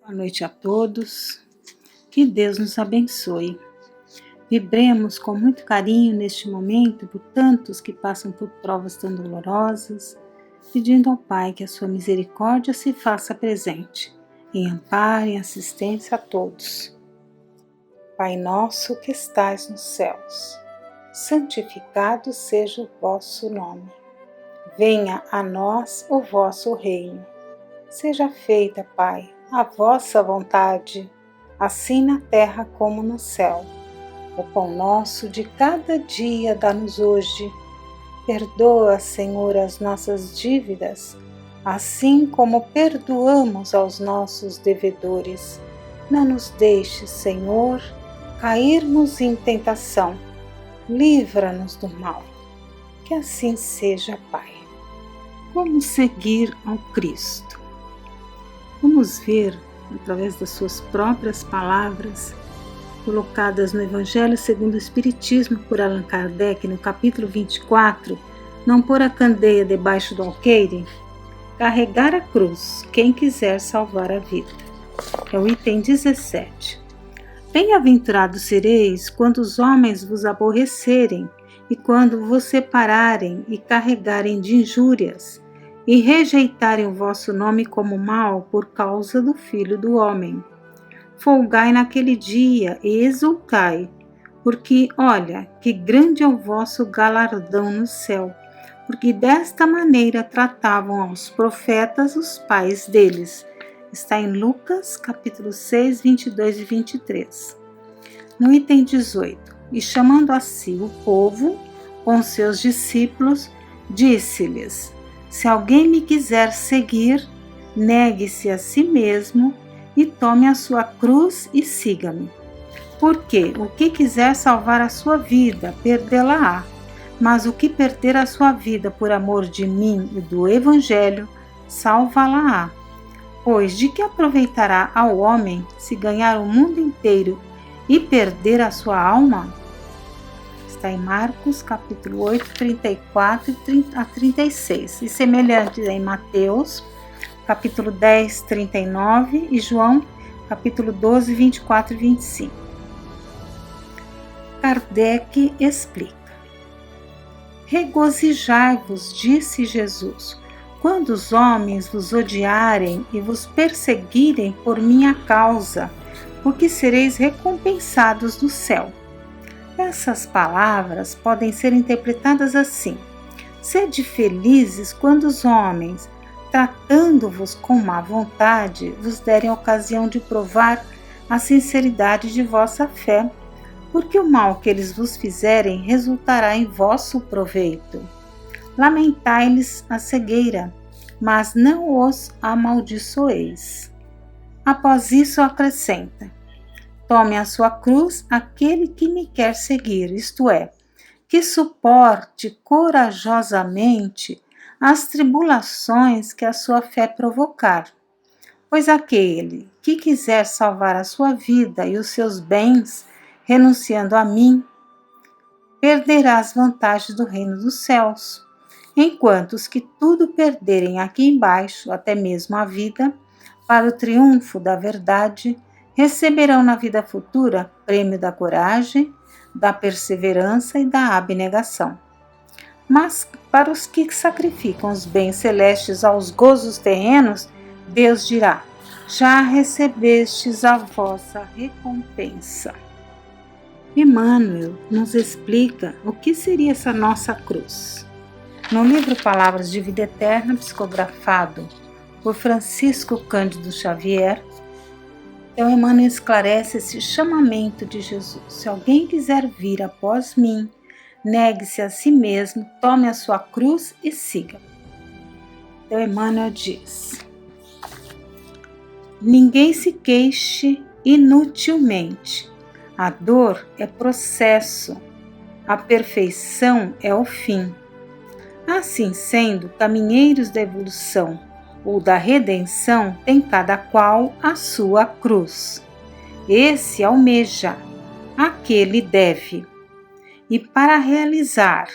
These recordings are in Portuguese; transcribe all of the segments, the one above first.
Boa noite a todos, que Deus nos abençoe. Vibremos com muito carinho neste momento por tantos que passam por provas tão dolorosas, pedindo ao Pai que a sua misericórdia se faça presente, em amparo e assistência a todos. Pai nosso que estais nos céus, santificado seja o vosso nome. Venha a nós o vosso reino. Seja feita, Pai, a vossa vontade, assim na terra como no céu. O pão nosso de cada dia dá-nos hoje. Perdoa, Senhor, as nossas dívidas, assim como perdoamos aos nossos devedores. Não nos deixes, Senhor, cairmos em tentação. Livra-nos do mal. Que assim seja, Pai. Como seguir ao Cristo? Vamos ver, através das suas próprias palavras, colocadas no Evangelho segundo o Espiritismo por Allan Kardec, no capítulo 24, não pôr a candeia debaixo do alqueire, carregar a cruz, quem quiser salvar a vida. É o item 17. Bem-aventurados sereis quando os homens vos aborrecerem, e quando vos separarem e carregarem de injúrias, e rejeitarem o vosso nome como mal por causa do Filho do Homem. Folgai naquele dia e exultai, porque, olha, que grande é o vosso galardão no céu, porque desta maneira tratavam aos profetas os pais deles. Está em Lucas, capítulo 6, 22 e 23. No item 18, e chamando a si o povo, com seus discípulos, disse-lhes: se alguém me quiser seguir, negue-se a si mesmo e tome a sua cruz e siga-me. Porque o que quiser salvar a sua vida, perdê-la-á. Mas o que perder a sua vida por amor de mim e do Evangelho, salvá-la-á. Pois de que aproveitará ao homem se ganhar o mundo inteiro e perder a sua alma? Está em Marcos, capítulo 8, 34 a 36. E semelhante em Mateus, capítulo 10, 39 e João, capítulo 12, 24 e 25. Kardec explica. Regozijai-vos, disse Jesus, quando os homens vos odiarem e vos perseguirem por minha causa, porque sereis recompensados do céu. Essas palavras podem ser interpretadas assim: sede felizes quando os homens, tratando-vos com má vontade, vos derem ocasião de provar a sinceridade de vossa fé, porque o mal que eles vos fizerem resultará em vosso proveito. Lamentai-lhes a cegueira, mas não os amaldiçoeis. Após isso acrescenta: tome a sua cruz aquele que me quer seguir, isto é, que suporte corajosamente as tribulações que a sua fé provocar. Pois aquele que quiser salvar a sua vida e os seus bens, renunciando a mim, perderá as vantagens do reino dos céus, enquanto os que tudo perderem aqui embaixo, até mesmo a vida, para o triunfo da verdade, receberão na vida futura prêmio da coragem, da perseverança e da abnegação. Mas para os que sacrificam os bens celestes aos gozos terrenos, Deus dirá: já recebestes a vossa recompensa. Emmanuel nos explica o que seria essa nossa cruz. No livro Palavras de Vida Eterna, psicografado por Francisco Cândido Xavier, então Emmanuel esclarece esse chamamento de Jesus. Se alguém quiser vir após mim, negue-se a si mesmo, tome a sua cruz e siga. Então Emmanuel diz: ninguém se queixe inutilmente. A dor é processo, a perfeição é o fim. Assim sendo, caminheiros da evolução ou da redenção tem cada qual a sua cruz. Esse almeja, aquele deve. E para realizar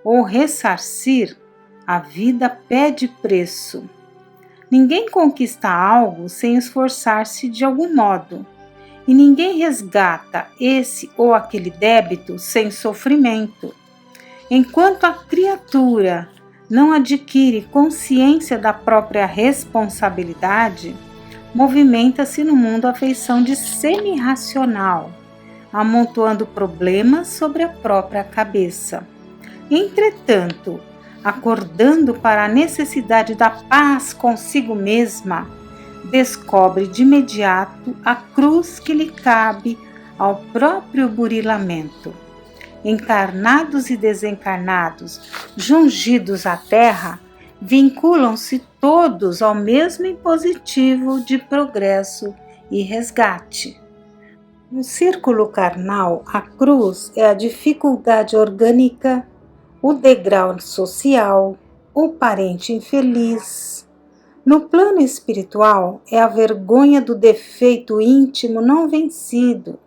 ou ressarcir, a vida pede preço. Ninguém conquista algo sem esforçar-se de algum modo, e ninguém resgata esse ou aquele débito sem sofrimento. Enquanto a criatura não adquire consciência da própria responsabilidade, movimenta-se no mundo a feição de semi-racional, amontoando problemas sobre a própria cabeça. Entretanto, acordando para a necessidade da paz consigo mesma, descobre de imediato a cruz que lhe cabe ao próprio burilamento. Encarnados e desencarnados, jungidos à terra, vinculam-se todos ao mesmo impositivo de progresso e resgate. No círculo carnal, a cruz é a dificuldade orgânica, o degrau social, o parente infeliz. No plano espiritual, é a vergonha do defeito íntimo não vencido,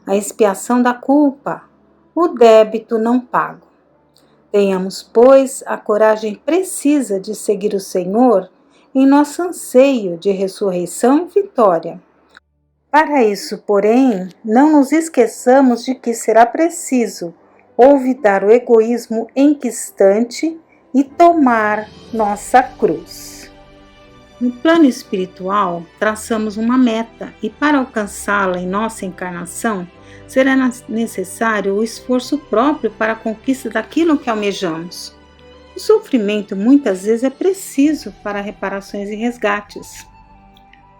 a expiação da culpa, o débito não pago. Tenhamos, pois, a coragem precisa de seguir o Senhor em nosso anseio de ressurreição e vitória. Para isso, porém, não nos esqueçamos de que será preciso olvidar o egoísmo enquistante e tomar nossa cruz. No plano espiritual, traçamos uma meta e para alcançá-la em nossa encarnação, será necessário o esforço próprio para a conquista daquilo que almejamos. O sofrimento muitas vezes é preciso para reparações e resgates.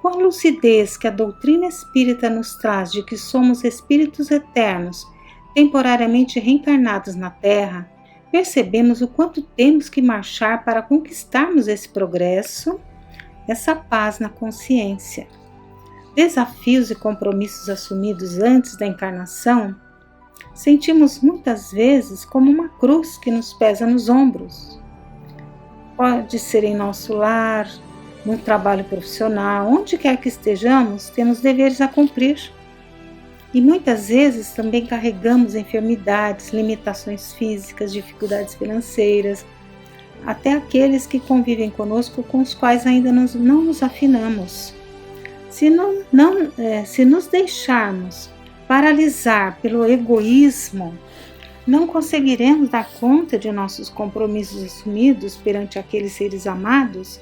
Com a lucidez que a doutrina espírita nos traz de que somos espíritos eternos, temporariamente reencarnados na Terra, percebemos o quanto temos que marchar para conquistarmos esse progresso, essa paz na consciência. Desafios e compromissos assumidos antes da encarnação, sentimos muitas vezes como uma cruz que nos pesa nos ombros. Pode ser em nosso lar, no trabalho profissional, onde quer que estejamos, temos deveres a cumprir. E muitas vezes também carregamos enfermidades, limitações físicas, dificuldades financeiras, até aqueles que convivem conosco com os quais ainda não nos afinamos. Se nos deixarmos paralisar pelo egoísmo, não conseguiremos dar conta de nossos compromissos assumidos perante aqueles seres amados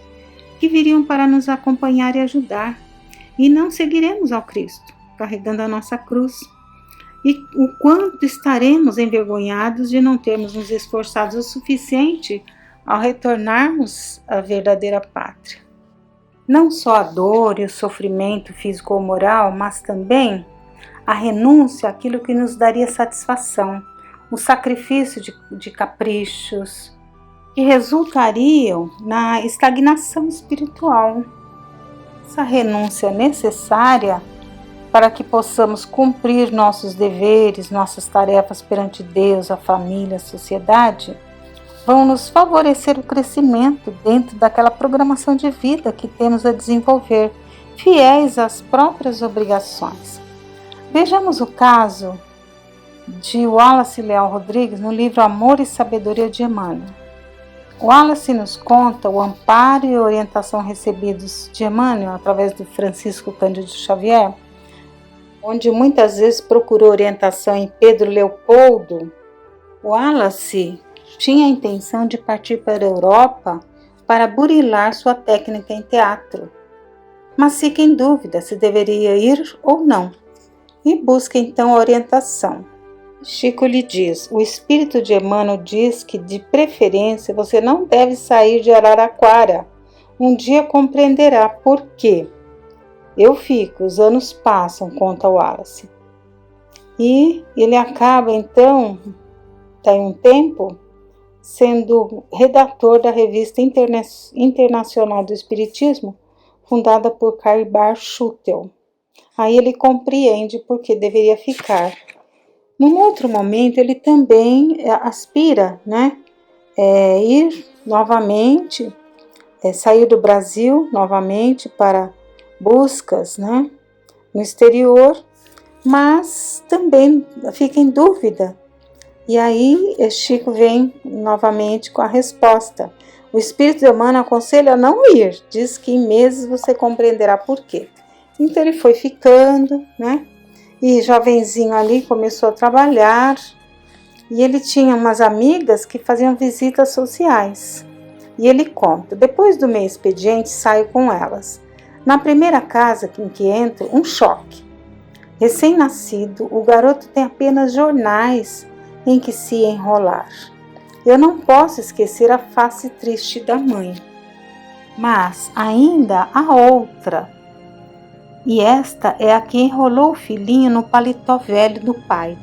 que viriam para nos acompanhar e ajudar, e não seguiremos ao Cristo, carregando a nossa cruz. E o quanto estaremos envergonhados de não termos nos esforçado o suficiente ao retornarmos à verdadeira pátria. Não só a dor e o sofrimento físico ou moral, mas também a renúncia àquilo que nos daria satisfação, o sacrifício de caprichos, que resultariam na estagnação espiritual. Essa renúncia é necessária para que possamos cumprir nossos deveres, nossas tarefas perante Deus, a família, a sociedade, vão nos favorecer o crescimento dentro daquela programação de vida que temos a desenvolver, fiéis às próprias obrigações. Vejamos o caso de Wallace Leal Rodrigues no livro Amor e Sabedoria de Emmanuel. Wallace nos conta o amparo e orientação recebidos de Emmanuel através do Francisco Cândido Xavier, onde muitas vezes procurou orientação em Pedro Leopoldo. Wallace tinha a intenção de partir para a Europa para burilar sua técnica em teatro, mas fica em dúvida se deveria ir ou não, e busca então a orientação. Chico lhe diz: o espírito de Emmanuel diz que de preferência você não deve sair de Araraquara. Um dia compreenderá por quê. Eu fico, os anos passam, conta Wallace. E ele acaba então, tem um tempo, sendo redator da Revista Internacional do Espiritismo, fundada por Karl Barth Schutel. Aí ele compreende por que deveria ficar. Num outro momento, ele também aspira, ir novamente, sair do Brasil novamente para buscas, no exterior, mas também fica em dúvida. E aí Chico vem novamente com a resposta. O espírito de Emmanuel aconselha a não ir, diz que em meses você compreenderá por quê. Então ele foi ficando, né? E jovenzinho ali começou a trabalhar, e ele tinha umas amigas que faziam visitas sociais. E ele conta, depois do meu expediente saio com elas. Na primeira casa em que entro, um choque. Recém-nascido, o garoto tem apenas jornais em que se enrolar. Eu não posso esquecer a face triste da mãe. Mas ainda há outra. E esta é a que enrolou o filhinho no paletó velho do pai,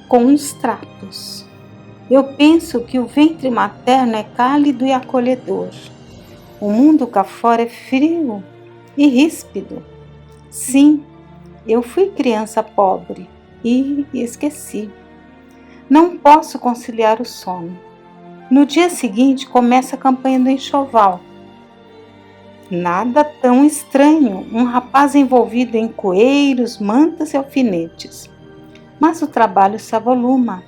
com uns trapos. Eu penso que o ventre materno é cálido e acolhedor. O mundo cá fora é frio e ríspido. Sim, eu fui criança pobre e esqueci. Não posso conciliar o sono. No dia seguinte começa a campanha do enxoval. Nada tão estranho, um rapaz envolvido em coeiros, mantas e alfinetes. Mas o trabalho se avoluma.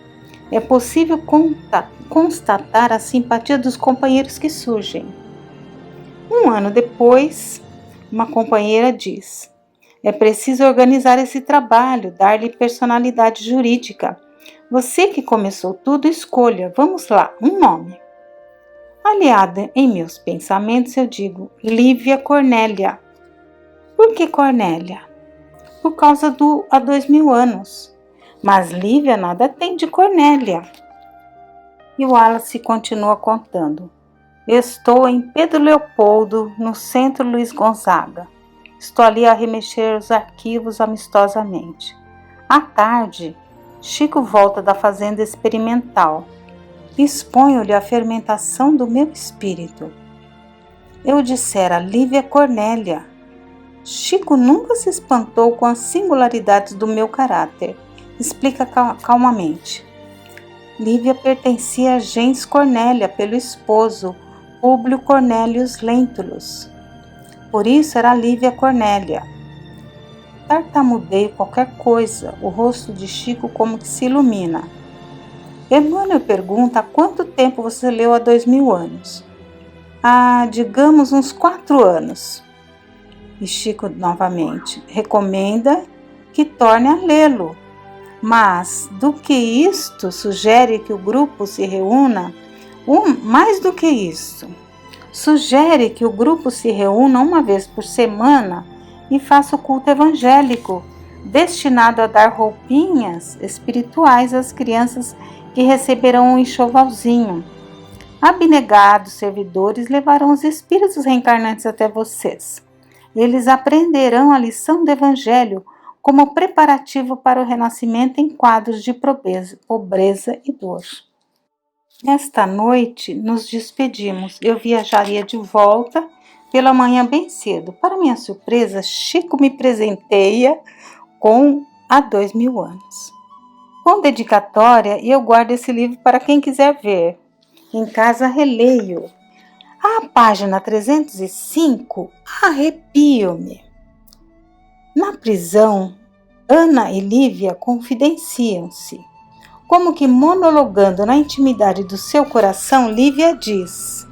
É possível constatar a simpatia dos companheiros que surgem. Um ano depois, uma companheira diz: é preciso organizar esse trabalho, dar-lhe personalidade jurídica. Você que começou tudo, escolha, vamos lá, um nome. Aliada em meus pensamentos, eu digo Lívia Cornélia. Por que Cornélia? Por causa do há 2000 anos. Mas Lívia nada tem de Cornélia. E o Wallace continua contando. Estou em Pedro Leopoldo, no centro Luiz Gonzaga. Estou ali a remexer os arquivos amistosamente. À tarde, Chico volta da fazenda experimental. Exponho-lhe a fermentação do meu espírito. Eu dissera Lívia Cornélia. Chico nunca se espantou com as singularidades do meu caráter. Explica calmamente. Lívia pertencia a gens Cornélia pelo esposo, Públio Cornélius Lentulus. Por isso era Lívia Cornélia. Tartamudeio qualquer coisa, o rosto de Chico como que se ilumina. Emmanuel pergunta há quanto tempo você leu há 2000 anos. Digamos uns 4 anos. E Chico novamente recomenda que torne a lê-lo. Mas do que isto sugere que o grupo se reúna, mais do que isso, sugere que o grupo se reúna uma vez por semana e faça o culto evangélico, destinado a dar roupinhas espirituais às crianças que receberão um enxovalzinho. Abnegados servidores levarão os espíritos reencarnantes até vocês. Eles aprenderão a lição do Evangelho como preparativo para o renascimento em quadros de pobreza e dor. Nesta noite nos despedimos. Eu viajaria de volta pela manhã bem cedo. Para minha surpresa, Chico me presenteia com há 2000 anos. Com dedicatória, eu guardo esse livro para quem quiser ver. Em casa releio. A página 305, arrepio-me. Na prisão, Ana e Lívia confidenciam-se. Como que monologando na intimidade do seu coração, Lívia diz: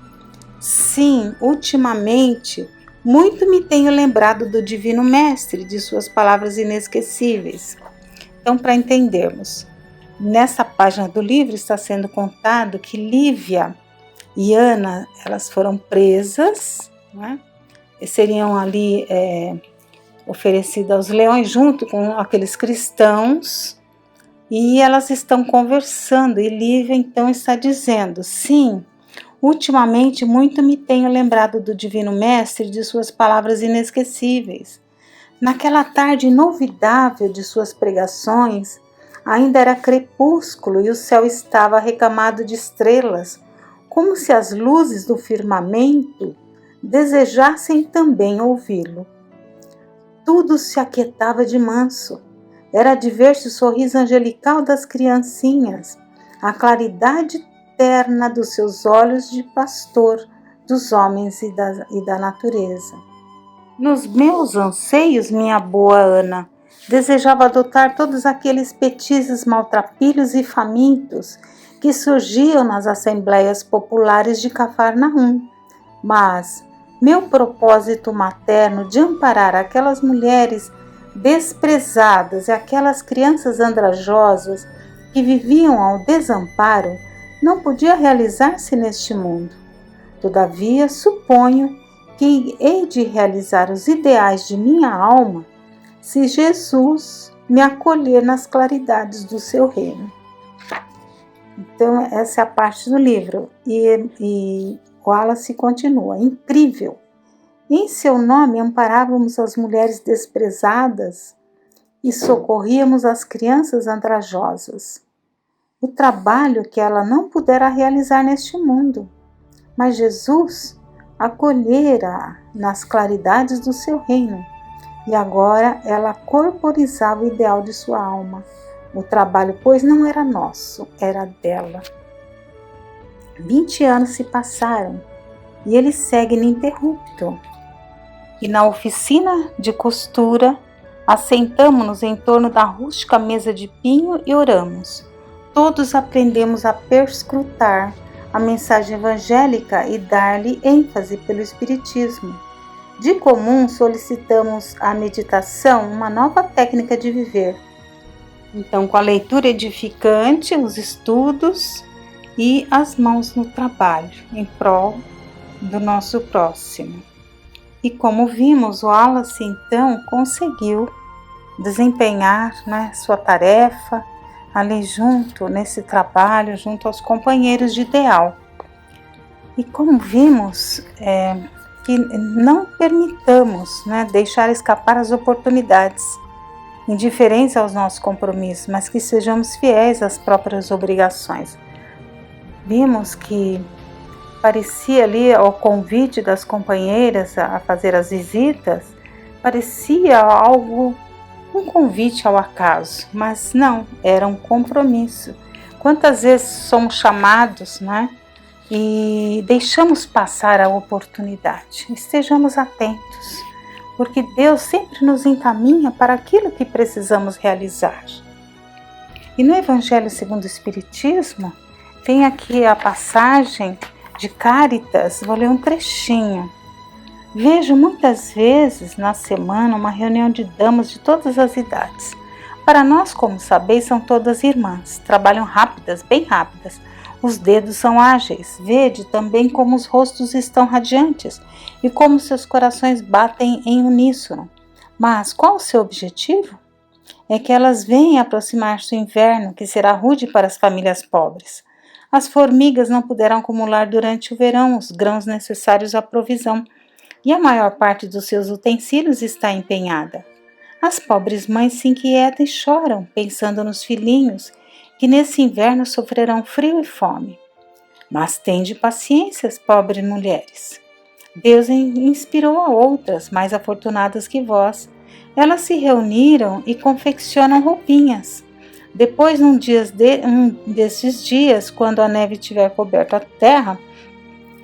sim, ultimamente, muito me tenho lembrado do Divino Mestre, de suas palavras inesquecíveis. Então, para entendermos, nessa página do livro está sendo contado que Lívia e Ana, elas foram presas, né? E seriam ali oferecidas aos leões junto com aqueles cristãos, e elas estão conversando, e Lívia então está dizendo: sim, ultimamente muito me tenho lembrado do Divino Mestre e de suas palavras inesquecíveis. Naquela tarde inovidável de suas pregações, ainda era crepúsculo e o céu estava recamado de estrelas, como se as luzes do firmamento desejassem também ouvi-lo. Tudo se aquietava de manso. Era de ver-se o sorriso angelical das criancinhas, a claridade terna dos seus olhos de pastor dos homens e da natureza. Nos meus anseios, minha boa Ana, desejava adotar todos aqueles petizes maltrapilhos e famintos que surgiam nas assembleias populares de Cafarnaum, mas meu propósito materno de amparar aquelas mulheres desprezadas e aquelas crianças andrajosas que viviam ao desamparo não podia realizar-se neste mundo. Todavia, suponho que hei de realizar os ideais de minha alma se Jesus me acolher nas claridades do seu reino. Então, essa é a parte do livro. E Wallace continua: incrível! Em seu nome amparávamos as mulheres desprezadas e socorríamos as crianças andrajosas. O trabalho que ela não pudera realizar neste mundo, mas Jesus acolhera nas claridades do seu reino, e agora ela corporizava o ideal de sua alma. O trabalho, pois, não era nosso, era dela. 20 anos se passaram e ele segue ininterrupto. E na oficina de costura, assentamo-nos em torno da rústica mesa de pinho e oramos. Todos aprendemos a perscrutar a mensagem evangélica e dar-lhe ênfase pelo Espiritismo. De comum, solicitamos à meditação uma nova técnica de viver. Então, com a leitura edificante, os estudos e as mãos no trabalho, em prol do nosso próximo. E como vimos, o Wallace, então, conseguiu desempenhar, sua tarefa ali junto, nesse trabalho, junto aos companheiros de ideal. E como vimos, que não permitamos deixar escapar as oportunidades, indiferentes aos nossos compromissos, mas que sejamos fiéis às próprias obrigações. Vimos que parecia ali, ao convite das companheiras a fazer as visitas, parecia algo, um convite ao acaso, mas não, era um compromisso. Quantas vezes somos chamados, e deixamos passar a oportunidade? Estejamos atentos, porque Deus sempre nos encaminha para aquilo que precisamos realizar. E no Evangelho segundo o Espiritismo, tem aqui a passagem de Cáritas, vou ler um trechinho. Vejo muitas vezes na semana uma reunião de damas de todas as idades. Para nós, como sabeis, são todas irmãs, trabalham rápidas, bem rápidas. Os dedos são ágeis, vede também como os rostos estão radiantes e como seus corações batem em uníssono. Mas qual o seu objetivo? É que elas venham aproximar-se do inverno, que será rude para as famílias pobres. As formigas não poderão acumular durante o verão os grãos necessários à provisão, e a maior parte dos seus utensílios está empenhada. As pobres mães se inquietam e choram, pensando nos filhinhos, que nesse inverno sofrerão frio e fome. Mas tende paciência, pobres mulheres. Deus inspirou a outras, mais afortunadas que vós. Elas se reuniram e confeccionam roupinhas. Depois, um desses dias, quando a neve tiver coberto a terra,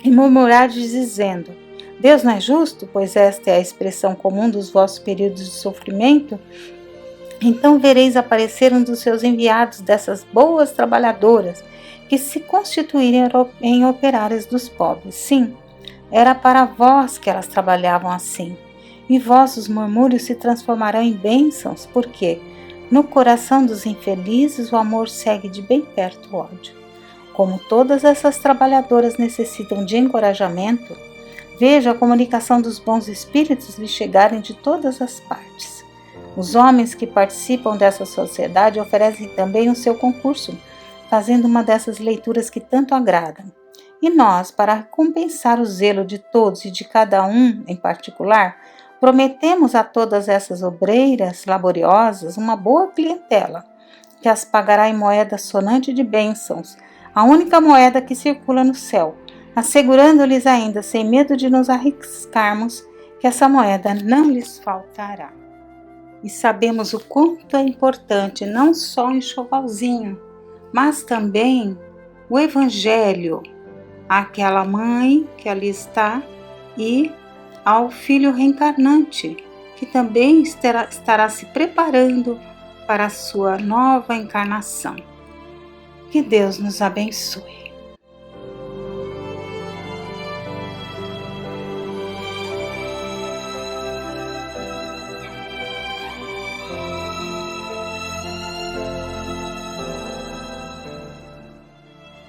e murmurardes dizendo: Deus não é justo, pois esta é a expressão comum dos vossos períodos de sofrimento, então vereis aparecer um dos seus enviados, dessas boas trabalhadoras, que se constituírem em operárias dos pobres. Sim, era para vós que elas trabalhavam assim, e vossos murmúrios se transformarão em bênçãos, porque no coração dos infelizes o amor segue de bem perto o ódio. Como todas essas trabalhadoras necessitam de encorajamento, veja a comunicação dos bons espíritos lhe chegarem de todas as partes. Os homens que participam dessa sociedade oferecem também o seu concurso, fazendo uma dessas leituras que tanto agradam. E nós, para compensar o zelo de todos e de cada um em particular, prometemos a todas essas obreiras laboriosas uma boa clientela, que as pagará em moeda sonante de bênçãos, a única moeda que circula no céu, assegurando-lhes ainda, sem medo de nos arriscarmos, que essa moeda não lhes faltará. E sabemos o quanto é importante não só o enxovalzinho, mas também o Evangelho, àquela mãe que ali está e ao filho reencarnante, que também estará se preparando para a sua nova encarnação. Que Deus nos abençoe.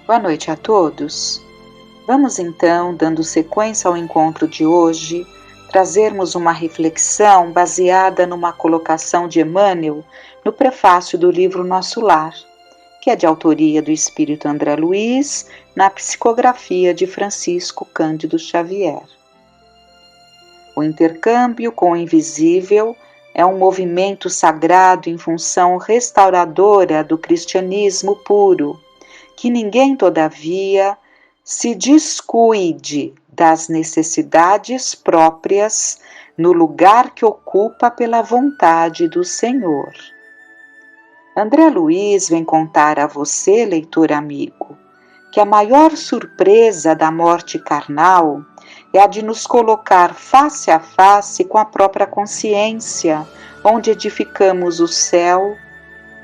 Boa noite a todos. Vamos então, dando sequência ao encontro de hoje, trazermos uma reflexão baseada numa colocação de Emmanuel no prefácio do livro Nosso Lar, que é de autoria do Espírito André Luiz, na psicografia de Francisco Cândido Xavier. O intercâmbio com o invisível é um movimento sagrado em função restauradora do cristianismo puro, que ninguém, todavia, se descuide das necessidades próprias no lugar que ocupa pela vontade do Senhor. André Luiz vem contar a você, leitor amigo, que a maior surpresa da morte carnal é a de nos colocar face a face com a própria consciência, onde edificamos o céu,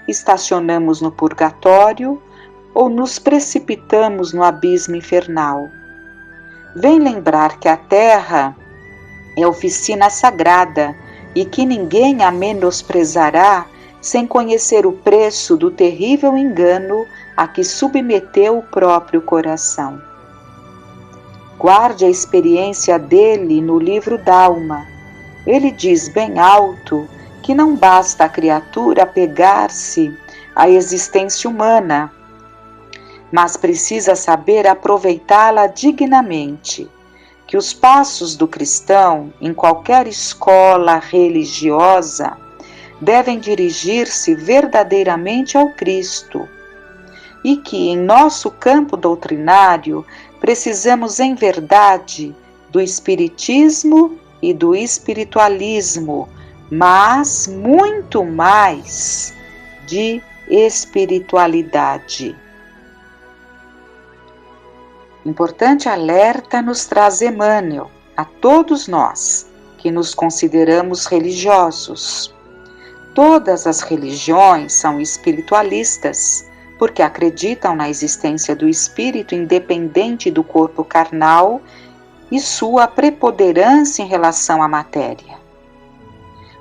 estacionamos no purgatório ou nos precipitamos no abismo infernal. Vem lembrar que a terra é oficina sagrada e que ninguém a menosprezará sem conhecer o preço do terrível engano a que submeteu o próprio coração. Guarde a experiência dele no livro d'Alma. Ele diz bem alto que não basta a criatura apegar-se à existência humana, mas precisa saber aproveitá-la dignamente, que os passos do cristão, em qualquer escola religiosa, devem dirigir-se verdadeiramente ao Cristo, e que, em nosso campo doutrinário, precisamos, em verdade, do espiritismo e do espiritualismo, mas muito mais de espiritualidade. Importante alerta nos traz Emmanuel, a todos nós que nos consideramos religiosos. Todas as religiões são espiritualistas, porque acreditam na existência do espírito independente do corpo carnal e sua preponderância em relação à matéria.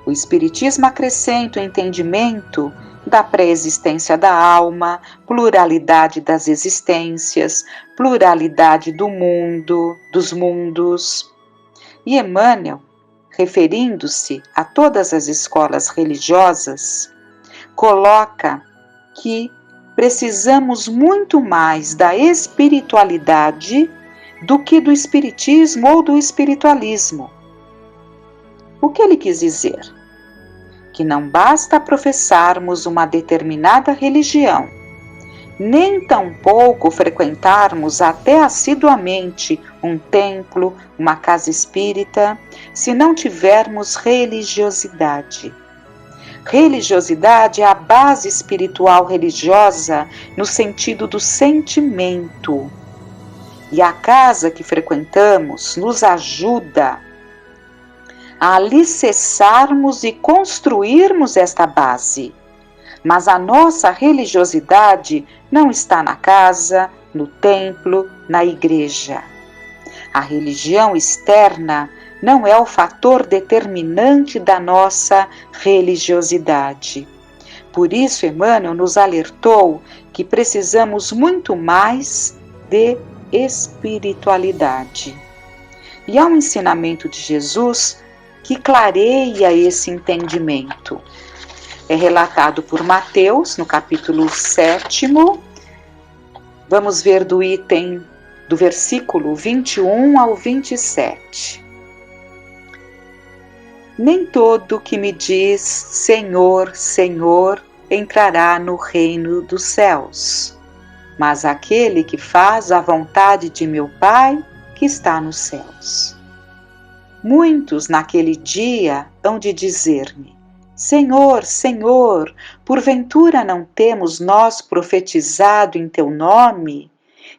O espiritismo acrescenta o entendimento da pré-existência da alma, pluralidade das existências, pluralidade do mundo, dos mundos. E Emmanuel, referindo-se a todas as escolas religiosas, coloca que precisamos muito mais da espiritualidade do que do espiritismo ou do espiritualismo. O que ele quis dizer? Que não basta professarmos uma determinada religião, nem tampouco frequentarmos até assiduamente um templo, uma casa espírita, se não tivermos religiosidade. Religiosidade é a base espiritual religiosa no sentido do sentimento. E a casa que frequentamos nos ajuda a alicerçarmos e construirmos esta base. Mas a nossa religiosidade não está na casa, no templo, na igreja. A religião externa não é o fator determinante da nossa religiosidade. Por isso, Emmanuel nos alertou que precisamos muito mais de espiritualidade. E há um ensinamento de Jesus que clareia esse entendimento. É relatado por Mateus, no capítulo 7, vamos ver do versículo 21 ao 27. Nem todo que me diz Senhor, Senhor, entrará no reino dos céus, mas aquele que faz a vontade de meu Pai que está nos céus. Muitos naquele dia hão de dizer-me: Senhor, Senhor, porventura não temos nós profetizado em teu nome?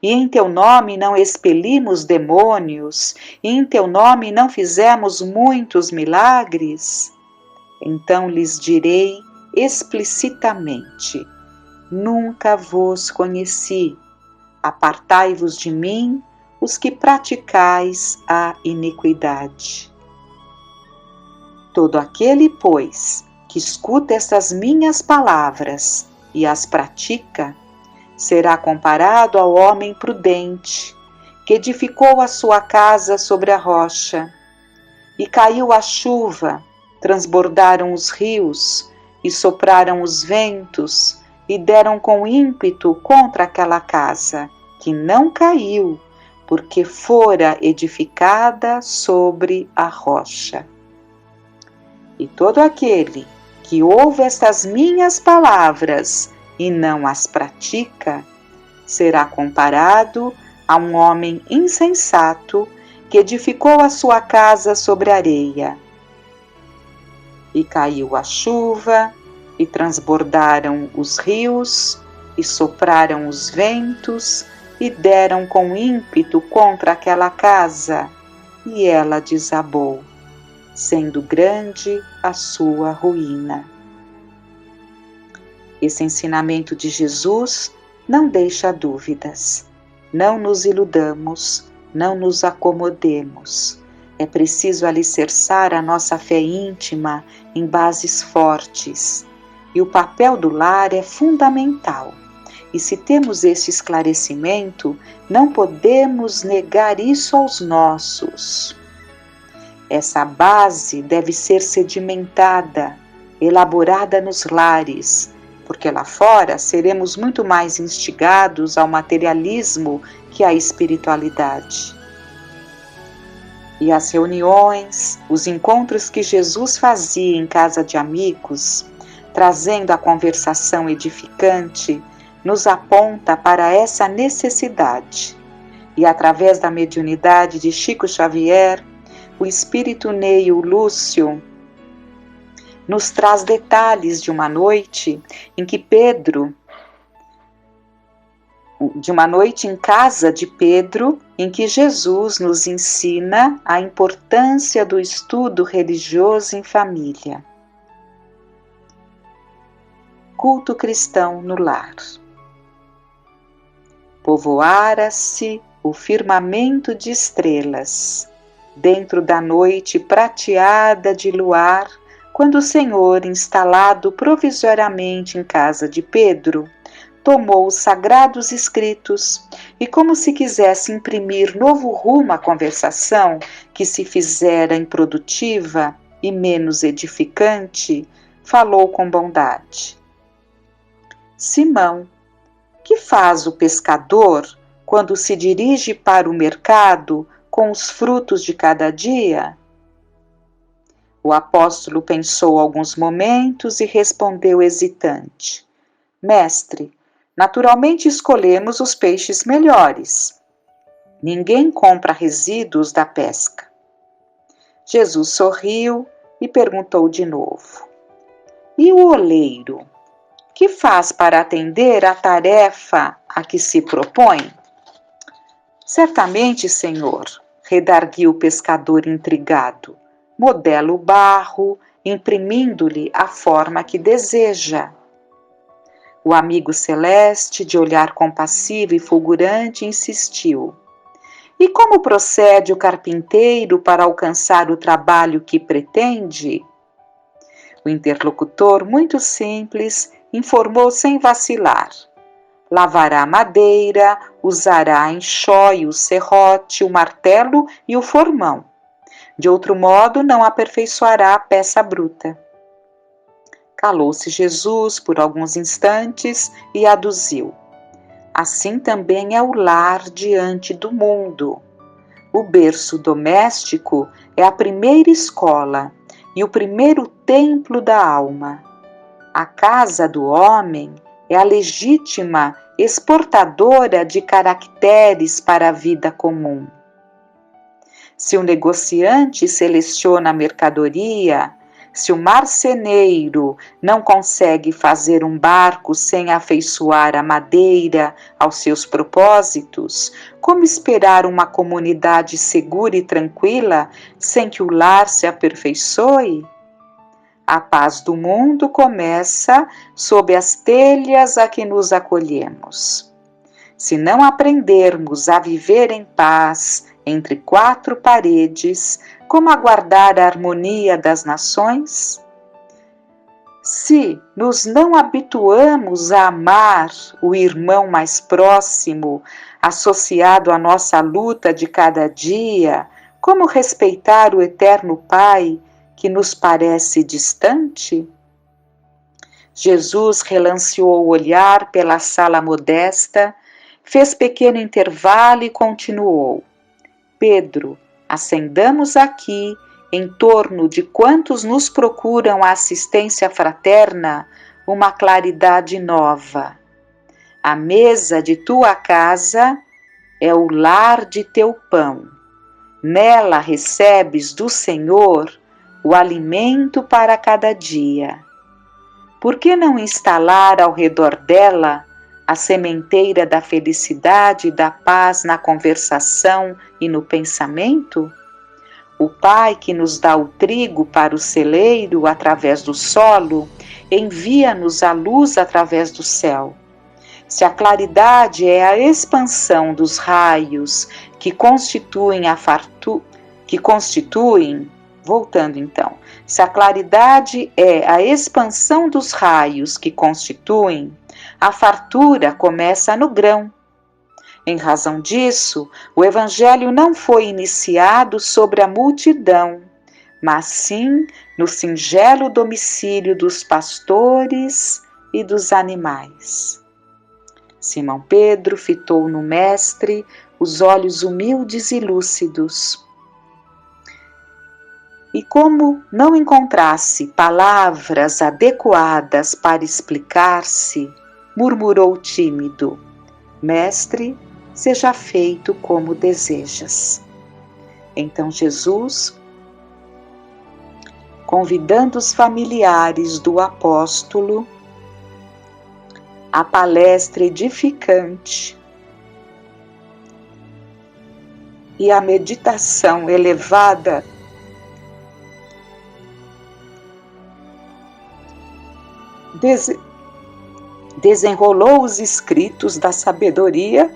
E em teu nome não expelimos demônios? E em teu nome não fizemos muitos milagres? Então lhes direi explicitamente: nunca vos conheci. Apartai-vos de mim, os que praticais a iniquidade. Todo aquele, pois, que escuta estas minhas palavras e as pratica, será comparado ao homem prudente, que edificou a sua casa sobre a rocha. E caiu a chuva, transbordaram os rios, e sopraram os ventos, e deram com ímpeto contra aquela casa, que não caiu, porque fora edificada sobre a rocha. E todo aquele que ouve estas minhas palavras e não as pratica, será comparado a um homem insensato que edificou a sua casa sobre areia. E caiu a chuva, e transbordaram os rios, e sopraram os ventos, e deram com ímpeto contra aquela casa, e ela desabou, sendo grande a sua ruína. Esse ensinamento de Jesus não deixa dúvidas. Não nos iludamos, não nos acomodemos. É preciso alicerçar a nossa fé íntima em bases fortes. E o papel do lar é fundamental. E se temos esse esclarecimento, não podemos negar isso aos nossos. Essa base deve ser sedimentada, elaborada nos lares, porque lá fora seremos muito mais instigados ao materialismo que à espiritualidade. E as reuniões, os encontros que Jesus fazia em casa de amigos, trazendo a conversação edificante, nos aponta para essa necessidade. E através da mediunidade de Chico Xavier, o espírito Neio Lúcio nos traz detalhes de uma noite em que em casa de Pedro, em que Jesus nos ensina a importância do estudo religioso em família. Culto cristão no lar. Povoara-se o firmamento de estrelas, dentro da noite prateada de luar, quando o Senhor, instalado provisoriamente em casa de Pedro, tomou os sagrados escritos e, como se quisesse imprimir novo rumo à conversação que se fizera improdutiva e menos edificante, falou com bondade. Simão, que faz o pescador quando se dirige para o mercado com os frutos de cada dia? O apóstolo pensou alguns momentos e respondeu hesitante: Mestre, naturalmente escolhemos os peixes melhores. Ninguém compra resíduos da pesca. Jesus sorriu e perguntou de novo: E o oleiro? Que faz para atender à tarefa a que se propõe? Certamente, Senhor, redarguiu o pescador intrigado, modela o barro, imprimindo-lhe a forma que deseja. O amigo celeste, de olhar compassivo e fulgurante, insistiu. E como procede o carpinteiro para alcançar o trabalho que pretende? O interlocutor, muito simples, informou sem vacilar. Lavará a madeira, usará a enxói, o serrote, o martelo e o formão. De outro modo, não aperfeiçoará a peça bruta. Calou-se Jesus por alguns instantes e aduziu. Assim também é o lar diante do mundo. O berço doméstico é a primeira escola e o primeiro templo da alma. A casa do homem é a legítima exportadora de caracteres para a vida comum. Se o negociante seleciona a mercadoria, se o marceneiro não consegue fazer um barco sem afeiçoar a madeira aos seus propósitos, como esperar uma comunidade segura e tranquila sem que o lar se aperfeiçoe? A paz do mundo começa sob as telhas a que nos acolhemos. Se não aprendermos a viver em paz entre quatro paredes, como aguardar a harmonia das nações? Se nos não habituamos a amar o irmão mais próximo, associado à nossa luta de cada dia, como respeitar o eterno Pai que nos parece distante? Jesus relanceou o olhar pela sala modesta, fez pequeno intervalo e continuou: Pedro, acendamos aqui, em torno de quantos nos procuram a assistência fraterna, uma claridade nova. A mesa de tua casa é o lar de teu pão. Nela recebes do Senhor o alimento para cada dia. Por que não instalar ao redor dela a sementeira da felicidade e da paz na conversação e no pensamento? O Pai que nos dá o trigo para o celeiro através do solo, envia-nos a luz através do céu. Se a claridade é a expansão dos raios que constituem voltando então, se a claridade é a expansão dos raios que constituem, a fartura começa no grão. Em razão disso, o Evangelho não foi iniciado sobre a multidão, mas sim no singelo domicílio dos pastores e dos animais. Simão Pedro fitou no Mestre os olhos humildes e lúcidos. E como não encontrasse palavras adequadas para explicar-se, murmurou tímido: Mestre, seja feito como desejas. Então Jesus, convidando os familiares do apóstolo, a palestra edificante e a meditação elevada, desenrolou os escritos da sabedoria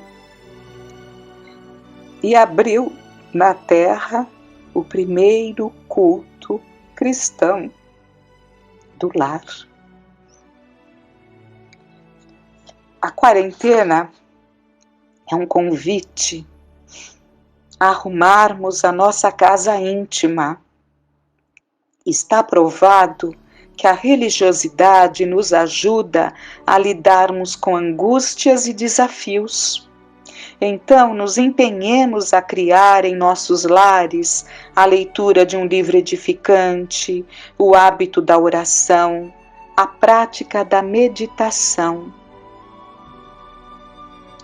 e abriu na terra o primeiro culto cristão do lar. A quarentena é um convite a arrumarmos a nossa casa íntima. Está provado que a religiosidade nos ajuda a lidarmos com angústias e desafios. Então, nos empenhemos a criar em nossos lares a leitura de um livro edificante, o hábito da oração, a prática da meditação.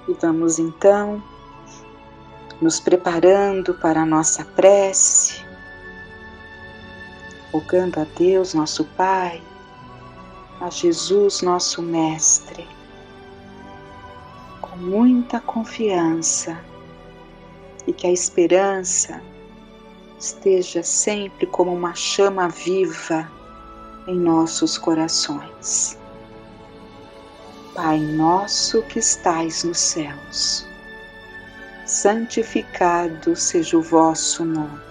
E vamos então nos preparando para a nossa prece, rogando a Deus, nosso Pai, a Jesus, nosso Mestre, com muita confiança, e que a esperança esteja sempre como uma chama viva em nossos corações. Pai nosso que estais nos céus, santificado seja o vosso nome.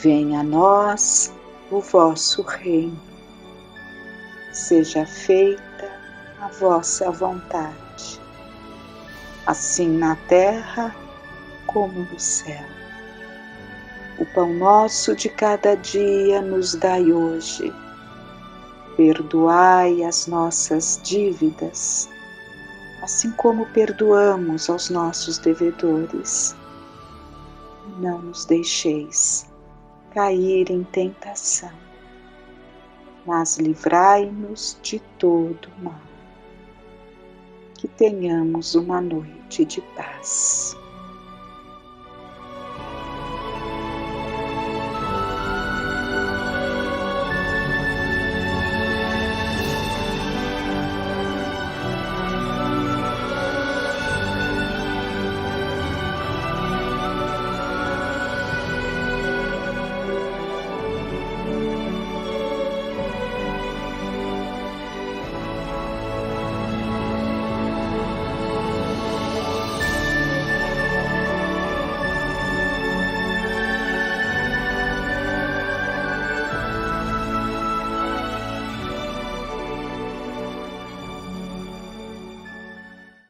Venha a nós o vosso reino. Seja feita a vossa vontade, assim na terra como no céu. O pão nosso de cada dia nos dai hoje. Perdoai as nossas dívidas, assim como perdoamos aos nossos devedores. Não nos deixeis cair em tentação, mas livrai-nos de todo mal. Que tenhamos uma noite de paz.